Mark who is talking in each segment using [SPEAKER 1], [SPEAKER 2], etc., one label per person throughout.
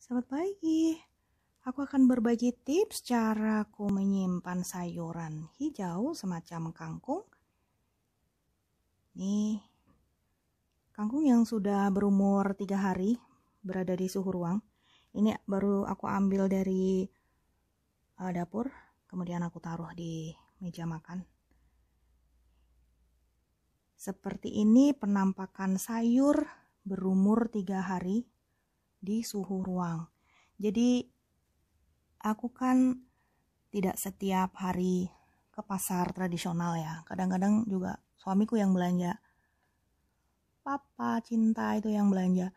[SPEAKER 1] Selamat pagi. Aku akan berbagi tips cara aku menyimpan sayuran hijau semacam kangkung. Nih, kangkung yang sudah berumur 3 hari berada di suhu ruang. Ini baru aku ambil dari dapur, kemudian aku taruh di meja makan. Seperti ini penampakan sayur berumur 3 hari di suhu ruang. Jadi aku kan tidak setiap hari ke pasar tradisional ya. Kadang-kadang juga suamiku yang belanja. Papa cinta itu yang belanja.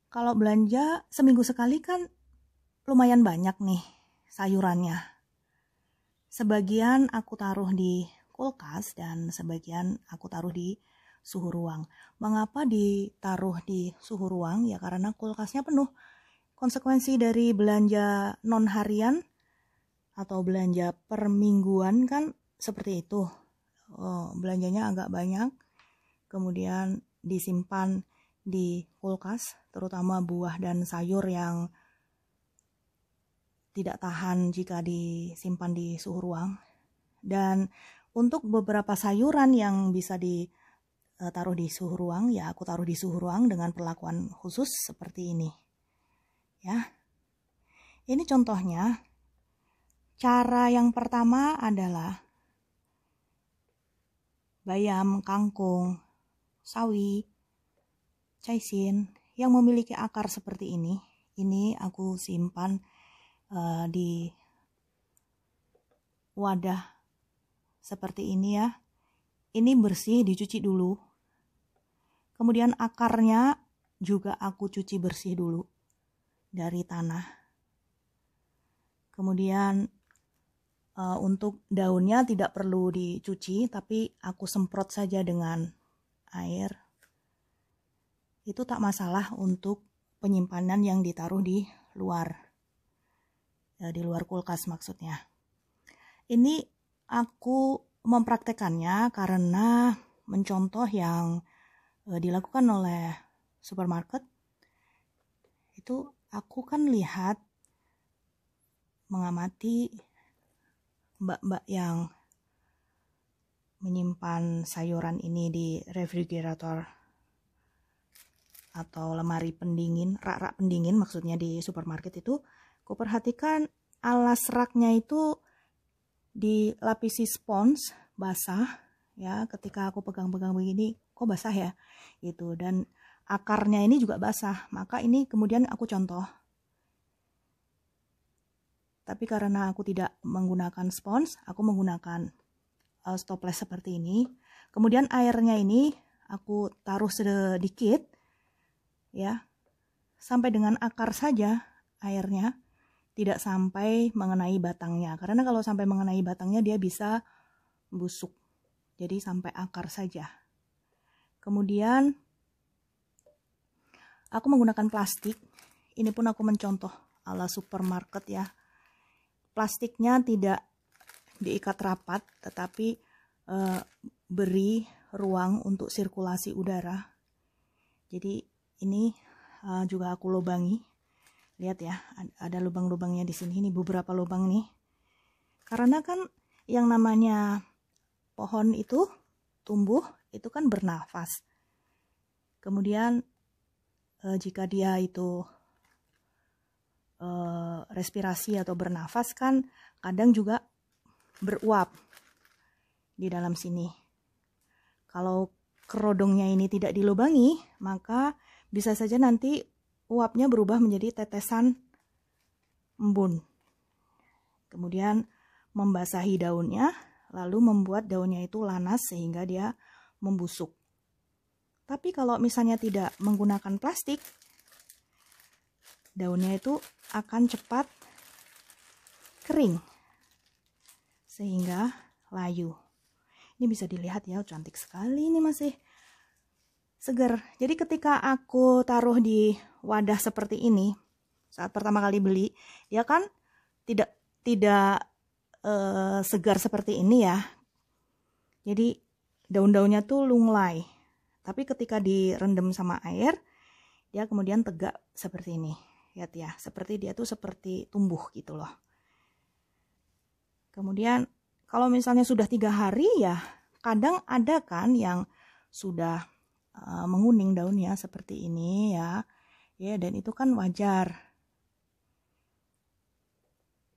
[SPEAKER 1] Kalau belanja seminggu sekali kan lumayan banyak nih sayurannya. Sebagian aku taruh di kulkas dan sebagian aku taruh di suhu ruang. Mengapa ditaruh di suhu ruang? Ya karena kulkasnya penuh. Konsekuensi dari belanja non harian atau belanja per mingguan kan seperti itu. Belanjanya agak banyak, kemudian disimpan di kulkas, terutama buah dan sayur yang tidak tahan jika disimpan di suhu ruang. Dan untuk beberapa sayuran yang bisa ditaruh di suhu ruang, ya aku taruh di suhu ruang dengan perlakuan khusus seperti ini. Ya, ini contohnya. Cara yang pertama adalah bayam, kangkung, sawi, caisin yang memiliki akar seperti ini. Ini aku simpan di wadah seperti ini ya. Ini bersih, dicuci dulu. Kemudian akarnya juga aku cuci bersih dulu dari tanah. Kemudian untuk daunnya tidak perlu dicuci, tapi aku semprot saja dengan air. Itu tak masalah untuk penyimpanan yang ditaruh di luar kulkas maksudnya. Ini aku mempraktekannya karena mencontoh yang dilakukan oleh supermarket. Itu aku kan lihat, mengamati mbak-mbak yang menyimpan sayuran ini di refrigerator atau lemari pendingin, rak-rak pendingin maksudnya di supermarket itu. Aku perhatikan alas raknya itu dilapisi spons basah ya. Ketika aku pegang-pegang begini, kok basah ya gitu, dan akarnya ini juga basah. Maka ini kemudian aku contoh. Tapi karena aku tidak menggunakan spons, aku menggunakan stoples seperti ini. Kemudian airnya ini aku taruh sedikit ya, sampai dengan akar saja airnya, tidak sampai mengenai batangnya. Karena kalau sampai mengenai batangnya dia bisa busuk. Jadi sampai akar saja. Kemudian aku menggunakan plastik. Ini pun aku mencontoh ala supermarket ya. Plastiknya tidak diikat rapat, tetapi beri ruang untuk sirkulasi udara. Jadi ini juga aku lubangi. Lihat ya, ada lubang-lubangnya di sini. Ini beberapa lubang nih. Karena kan yang namanya pohon itu tumbuh, itu kan bernafas. Kemudian jika dia itu respirasi atau bernafas kan kadang juga beruap di dalam sini. Kalau kerodongnya ini tidak dilubangi, maka bisa saja nanti uapnya berubah menjadi tetesan embun. Kemudian membasahi daunnya, lalu membuat daunnya itu lanas sehingga dia membusuk. Tapi kalau misalnya tidak menggunakan plastik, daunnya itu akan cepat kering sehingga layu. Ini bisa dilihat ya, cantik sekali, ini masih segar. Jadi ketika aku taruh di wadah seperti ini, saat pertama kali beli, dia kan tidak segar seperti ini ya. Jadi daun-daunnya tuh lunglai. Tapi ketika direndam sama air, dia kemudian tegak seperti ini. Lihat ya, seperti dia tuh seperti tumbuh gitu loh. Kemudian kalau misalnya sudah 3 hari ya, kadang ada kan yang sudah menguning daunnya seperti ini ya. Ya, dan itu kan wajar.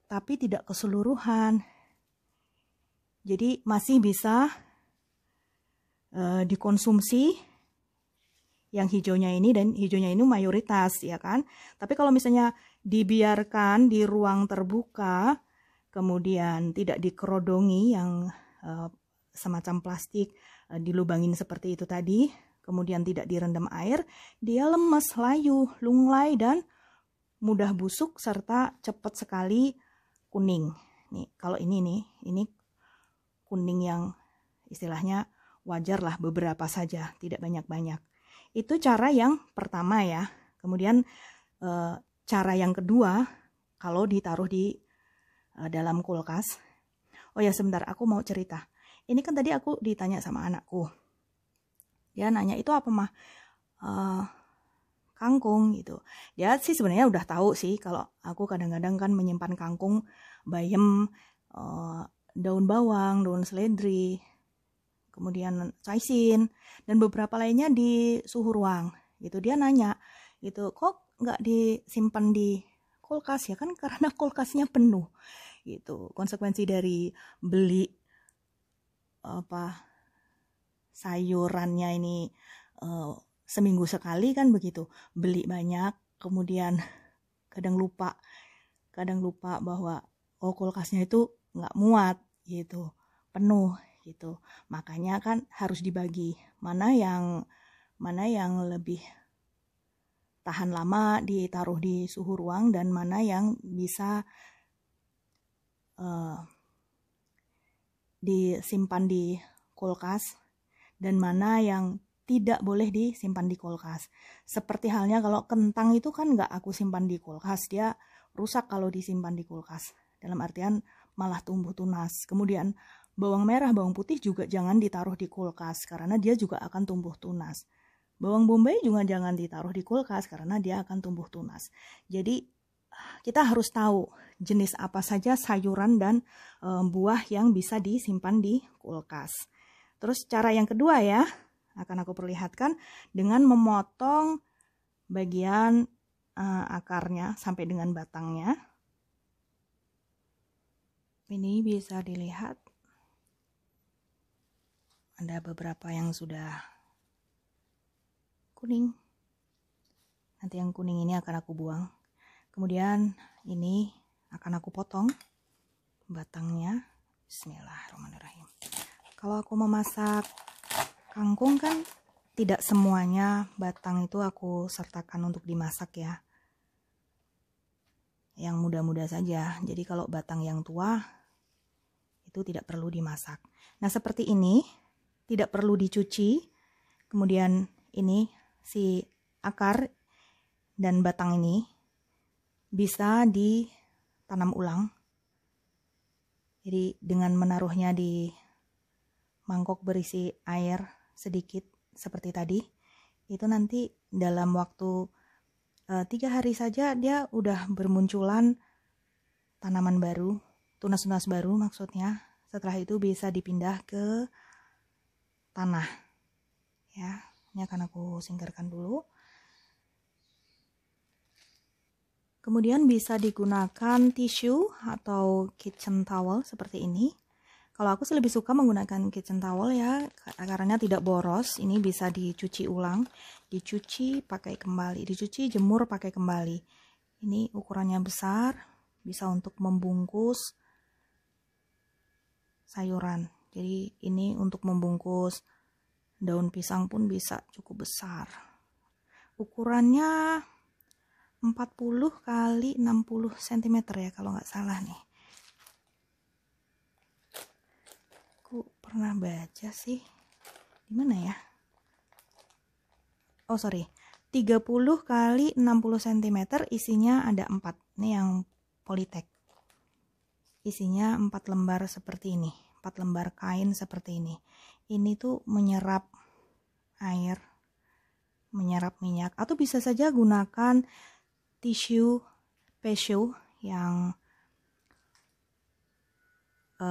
[SPEAKER 1] Tapi tidak keseluruhan. Jadi masih bisa dikonsumsi yang hijaunya ini, dan hijaunya ini mayoritas ya kan. Tapi kalau misalnya dibiarkan di ruang terbuka, kemudian tidak dikerodongi yang semacam plastik, dilubangin seperti itu tadi, kemudian tidak direndam air, dia lemes, layu, lunglai, dan mudah busuk serta cepat sekali kuning. Nih, kalau ini nih, ini kuning yang istilahnya wajar lah, beberapa saja, tidak banyak-banyak. Itu cara yang pertama ya. Kemudian cara yang kedua, kalau ditaruh di dalam kulkas. Oh ya, sebentar, aku mau cerita. Ini kan tadi aku ditanya sama anakku. Dia nanya, itu apa mah? Kangkung gitu. Dia sih sebenarnya udah tahu sih kalau aku kadang-kadang kan menyimpan kangkung, bayam, daun bawang, daun seledri, kemudian caisin, dan beberapa lainnya di suhu ruang gitu. Dia nanya gitu, kok nggak disimpan di kulkas? Ya kan karena kulkasnya penuh gitu. Konsekuensi dari beli sayurannya ini seminggu sekali kan begitu, beli banyak, kemudian kadang lupa bahwa kulkasnya itu nggak muat gitu, penuh gitu. Makanya kan harus dibagi, mana yang lebih tahan lama ditaruh di suhu ruang dan mana yang bisa disimpan di kulkas dan mana yang tidak boleh disimpan di kulkas. Seperti halnya kalau kentang itu kan nggak aku simpan di kulkas, dia rusak kalau disimpan di kulkas. Dalam artian malah tumbuh tunas. Kemudian bawang merah, bawang putih juga jangan ditaruh di kulkas karena dia juga akan tumbuh tunas. Bawang bombay juga jangan ditaruh di kulkas karena dia akan tumbuh tunas. Jadi kita harus tahu jenis apa saja sayuran dan buah yang bisa disimpan di kulkas. Terus cara yang kedua ya, akan aku perlihatkan dengan memotong bagian akarnya sampai dengan batangnya. Ini bisa dilihat ada beberapa yang sudah kuning. Nanti yang kuning ini akan aku buang. Kemudian ini akan aku potong batangnya. Bismillahirrahmanirrahim. Kalau aku memasak kangkung kan tidak semuanya batang itu aku sertakan untuk dimasak ya. Yang muda-muda saja. Jadi kalau batang yang tua itu tidak perlu dimasak. Nah, seperti ini tidak perlu dicuci. Kemudian ini si akar dan batang ini bisa ditanam ulang. Jadi dengan menaruhnya di mangkok berisi air sedikit seperti tadi, itu nanti dalam waktu 3 hari saja dia udah bermunculan tanaman baru, tunas-tunas baru maksudnya. Setelah itu bisa dipindah ke tanah. Ya, ini akan aku singkirkan dulu. Kemudian bisa digunakan tisu atau kitchen towel seperti ini. Kalau aku sih lebih suka menggunakan kitchen towel ya, karena tidak boros. Ini bisa dicuci ulang, dicuci pakai kembali, dicuci jemur pakai kembali. Ini ukurannya besar, bisa untuk membungkus sayuran. Jadi ini untuk membungkus daun pisang pun bisa cukup besar. Ukurannya 40 kali 60 cm ya kalau nggak salah nih. Aku pernah baca sih. Di mana ya? Oh sorry, 30 kali 60 cm isinya ada 4. Ini yang Polytech. Isinya 4 lembar seperti ini. 4 lembar kain seperti ini. Ini tuh menyerap air, menyerap minyak. Atau bisa saja gunakan tisu Pesio yang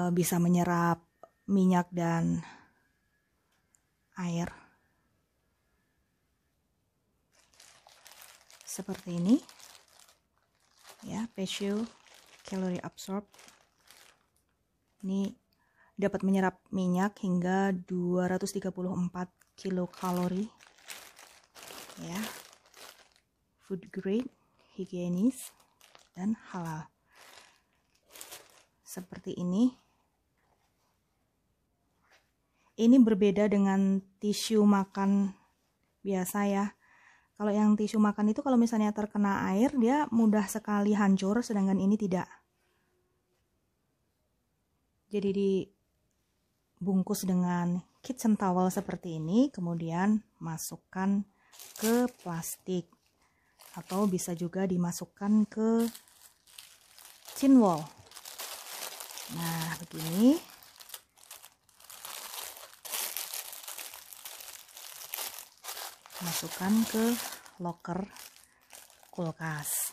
[SPEAKER 1] bisa menyerap minyak dan air. Seperti ini. Ya, Pesio Calorie Absorb. Ini dapat menyerap minyak hingga 234 kilokalori. Ya. Food grade, higienis, dan halal. Seperti ini. Ini berbeda dengan tisu makan biasa ya. Kalau yang tisu makan itu kalau misalnya terkena air, dia mudah sekali hancur, sedangkan ini tidak. Jadi dibungkus dengan kitchen towel seperti ini, kemudian masukkan ke plastik. Atau bisa juga dimasukkan ke tin wall. Nah, begini. Masukkan ke loker kulkas.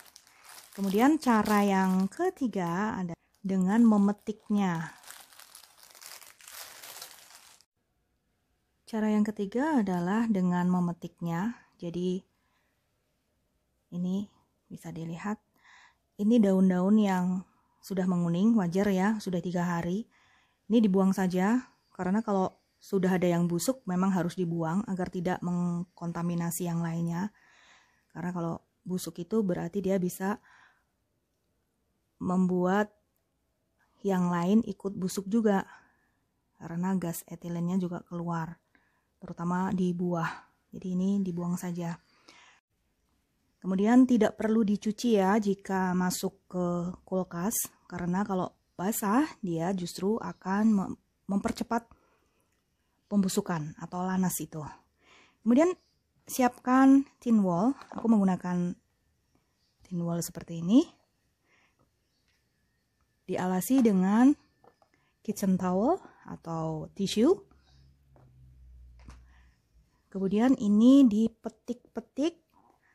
[SPEAKER 1] Kemudian cara yang ketiga ada dengan memetiknya. Cara yang ketiga adalah dengan memetiknya. Jadi ini bisa dilihat. Ini daun-daun yang sudah menguning, wajar ya, sudah 3 hari. Ini dibuang saja, karena kalau sudah ada yang busuk memang harus dibuang agar tidak mengkontaminasi yang lainnya. Karena kalau busuk itu berarti dia bisa membuat yang lain ikut busuk juga. Karena gas etilennya juga keluar, terutama di buah. Jadi ini dibuang saja. Kemudian tidak perlu dicuci ya jika masuk ke kulkas, karena kalau basah dia justru akan mempercepat pembusukan atau lanas itu. Kemudian siapkan tin wall. Aku menggunakan tin wall seperti ini. Dialasi dengan kitchen towel atau tisu. Kemudian ini dipetik-petik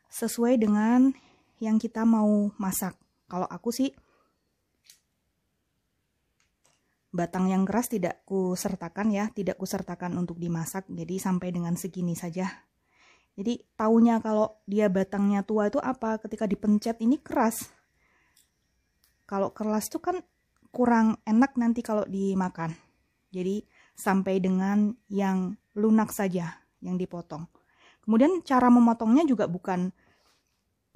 [SPEAKER 1] sesuai dengan yang kita mau masak. Kalau aku sih batang yang keras tidak kusertakan ya, tidak kusertakan untuk dimasak, jadi sampai dengan segini saja. Jadi taunya kalau dia batangnya tua itu apa? Ketika dipencet ini keras. Kalau keras itu kan kurang enak nanti kalau dimakan. Jadi sampai dengan yang lunak saja yang dipotong. Kemudian cara memotongnya juga bukan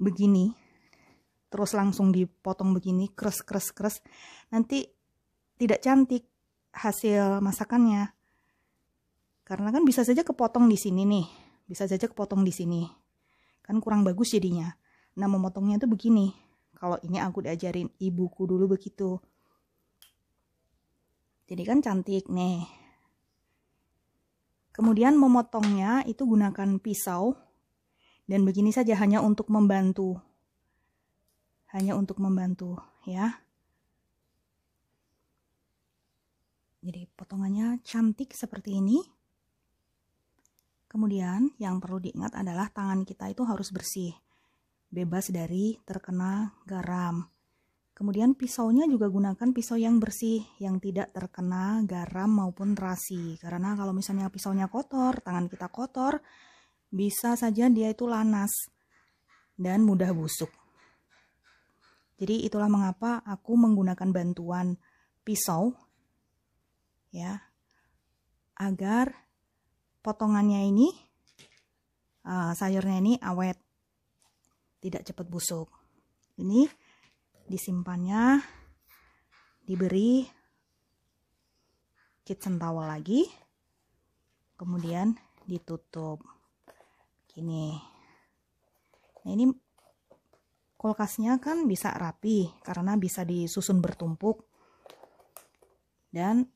[SPEAKER 1] begini, terus langsung dipotong begini, kres. Nanti tidak cantik hasil masakannya. Karena kan bisa saja kepotong di sini nih. Bisa saja kepotong di sini. Kan kurang bagus jadinya. Nah, memotongnya itu begini. Kalau ini aku diajarin ibuku dulu begitu. Jadi kan cantik nih. Kemudian memotongnya itu gunakan pisau. Dan begini saja, hanya untuk membantu. Hanya untuk membantu ya. Jadi potongannya cantik seperti ini. Kemudian yang perlu diingat adalah tangan kita itu harus bersih. Bebas dari terkena garam. Kemudian pisaunya juga gunakan pisau yang bersih, yang tidak terkena garam maupun terasi. Karena kalau misalnya pisaunya kotor, tangan kita kotor, bisa saja dia itu lanas dan mudah busuk. Jadi itulah mengapa aku menggunakan bantuan pisau ya, agar potongannya ini sayurnya ini awet, tidak cepat busuk. Ini disimpannya, diberi kitchen towel lagi, kemudian ditutup gini. Nah, ini kulkasnya kan bisa rapi karena bisa disusun bertumpuk dan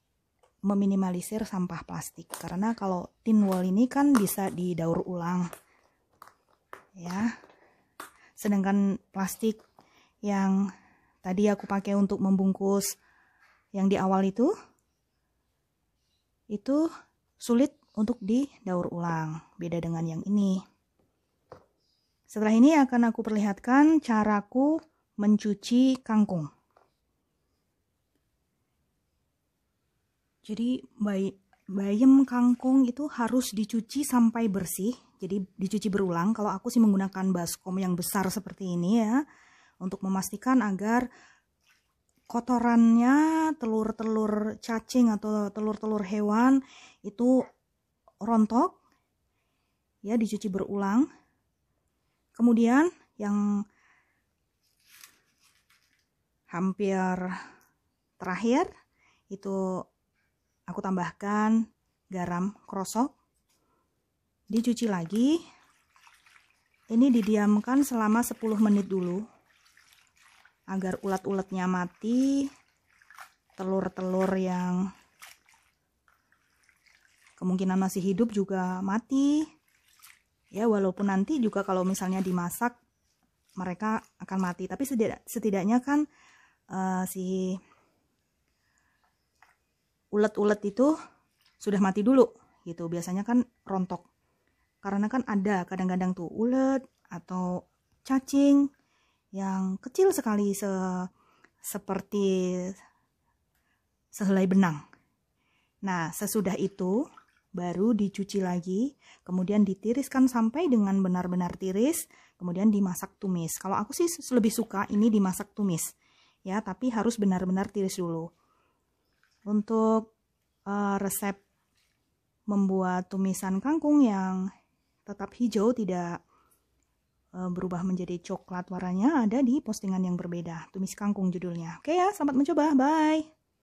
[SPEAKER 1] meminimalisir sampah plastik, karena kalau tin wall ini kan bisa didaur ulang ya, sedangkan plastik yang tadi aku pakai untuk membungkus yang di awal itu sulit untuk didaur ulang, beda dengan yang ini. Setelah ini akan aku perlihatkan caraku mencuci kangkung. Jadi bayam kangkung itu harus dicuci sampai bersih. Jadi dicuci berulang. Kalau aku sih menggunakan baskom yang besar seperti ini ya, untuk memastikan agar kotorannya, telur-telur cacing atau telur-telur hewan itu rontok. Ya, dicuci berulang. Kemudian yang hampir terakhir itu aku tambahkan garam krosok, dicuci lagi. Ini didiamkan selama 10 menit dulu agar ulat-ulatnya mati, telur-telur yang kemungkinan masih hidup juga mati. Ya, walaupun nanti juga kalau misalnya dimasak mereka akan mati, tapi setidaknya kan si ulet-ulet itu sudah mati dulu gitu. Biasanya kan rontok karena kan ada kadang-kadang tuh ulet atau cacing yang kecil sekali seperti sehelai benang. Nah, sesudah itu baru dicuci lagi, kemudian ditiriskan sampai dengan benar-benar tiris, kemudian dimasak tumis. Kalau aku sih lebih suka ini dimasak tumis ya, tapi harus benar-benar tiris dulu. Untuk resep membuat tumisan kangkung yang tetap hijau, tidak berubah menjadi coklat warnanya, ada di postingan yang berbeda. Tumis kangkung judulnya. Oke ya, selamat mencoba. Bye.